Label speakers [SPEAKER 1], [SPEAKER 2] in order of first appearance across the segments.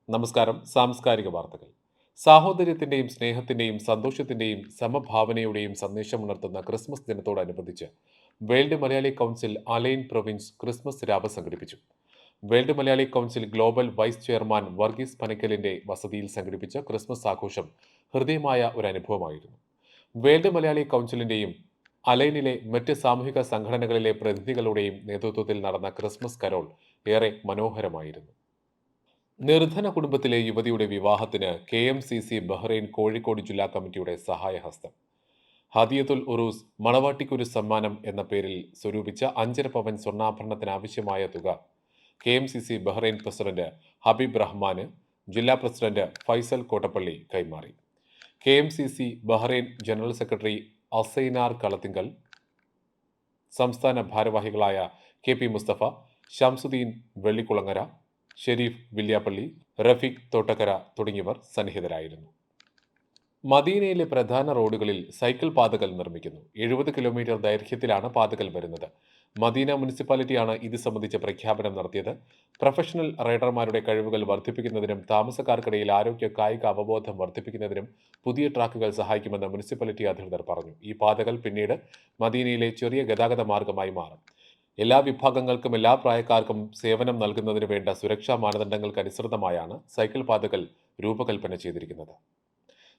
[SPEAKER 1] നമസ്കാരം. സാംസ്കാരിക വാർത്തകൾ. സാഹോദര്യത്തിന്റെയും സ്നേഹത്തിന്റെയും സന്തോഷത്തിന്റെയും സമഭാവനയുടെയും സന്ദേശമുണർത്തുന്ന ക്രിസ്മസ് ദിനത്തോടനുബന്ധിച്ച് world Malayali council Al Ain province Christmas രാവ് സംഘടിപ്പിച്ചു. World Malayali council global vice chairman Varghese പനക്കലിന്റെ വസതിയിൽ സംഘടിപ്പിച്ച ക്രിസ്മസ് ആഘോഷം ഹൃദയമായ ഒരു അനുഭവമായിരുന്നു. വേൾഡ് മലയാളി കൗൺസിലിന്റെയും അലൈനിലെ മറ്റ് സാമൂഹിക സംഘടനകളിലെ പ്രതിനിധികളുടെയും നേതൃത്വത്തിൽ നടന്ന ക്രിസ്മസ് കരോൾ ഏറെ മനോഹരമായിരുന്നു. നിർധന കുടുംബത്തിലെ യുവതിയുടെ വിവാഹത്തിന് KMCC ബഹ്റൈൻ കോഴിക്കോട് ജില്ലാ കമ്മിറ്റിയുടെ സഹായഹസ്തം. ഹദിയത്തുൽ ഉറൂസ് മണവാട്ടിക്കൊരു സമ്മാനം എന്ന പേരിൽ സ്വരൂപിച്ച 5.5 പവൻ സ്വർണ്ണാഭരണത്തിനാവശ്യമായ തുക KMCC ബഹ്റൈൻ പ്രസിഡന്റ് ഹബീബ് റഹ്മാന് ജില്ലാ പ്രസിഡന്റ് ഫൈസൽ കോട്ടപ്പള്ളി കൈമാറി. KMCC Bahrain general secretary Asainar Kalathingal, സംസ്ഥാന ഭാരവാഹികളായ KP മുസ്തഫ, ഷംസുദ്ദീൻ വെള്ളിക്കുളങ്ങര, ഷെരീഫ് വില്യാപ്പള്ളി, റഫീഖ് തോട്ടക്കര തുടങ്ങിയവർ സന്നിഹിതരായിരുന്നു. മദീനയിലെ പ്രധാന റോഡുകളിൽ സൈക്കിൾ പാതകൾ നിർമ്മിക്കുന്നു. 70 കിലോമീറ്റർ ദൈർഘ്യത്തിലാണ് പാതകൾ വരുന്നത്. മദീന മുനിസിപ്പാലിറ്റിയാണ് ഇത് സംബന്ധിച്ച പ്രഖ്യാപനം നടത്തിയത്. പ്രൊഫഷണൽ റൈഡർമാരുടെ കഴിവുകൾ വർദ്ധിപ്പിക്കുന്നതിനും താമസക്കാർക്കിടയിൽ ആരോഗ്യ കായിക അവബോധം വർദ്ധിപ്പിക്കുന്നതിനും പുതിയ ട്രാക്കുകൾ സഹായിക്കുമെന്ന് മുനിസിപ്പാലിറ്റി അധികൃതർ പറഞ്ഞു. ഈ പാതകൾ പിന്നീട് മദീനയിലെ ചെറിയ ഗതാഗത മാർഗമായി മാറും. എല്ലാ വിഭാഗങ്ങൾക്കും എല്ലാ പ്രായക്കാർക്കും സേവനം നൽകുന്നതിന് വേണ്ട സുരക്ഷാ മാനദണ്ഡങ്ങൾക്കനുസൃതമായാണ് സൈക്കിൾ പാതകൾ രൂപകൽപ്പന ചെയ്തിരിക്കുന്നത്.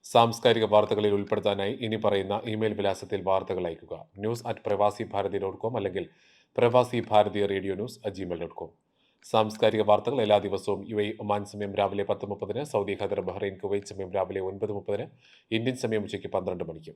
[SPEAKER 1] സാംസ്കാരിക വാർത്തകളിൽ ഉൾപ്പെടുത്താനായി ഇനി പറയുന്ന ഇമെയിൽ വിലാസത്തിൽ വാർത്തകൾ അയയ്ക്കുക: news@prevasibharati.com അല്ലെങ്കിൽ പ്രവാസി ഭാരതി റേഡിയോ ന്യൂസ്@gmail.com. സാംസ്കാരിക വാർത്തകൾ എല്ലാ ദിവസവും UAE ഒമാൻ സമയം രാവിലെ 10:30, സൗദി ഖത്തർ ബഹ്റൈൻ കുവൈറ്റ് സമയം രാവിലെ 9:30, ഇന്ത്യൻ സമയം ഉച്ചയ്ക്ക് 12 മണിക്ക്.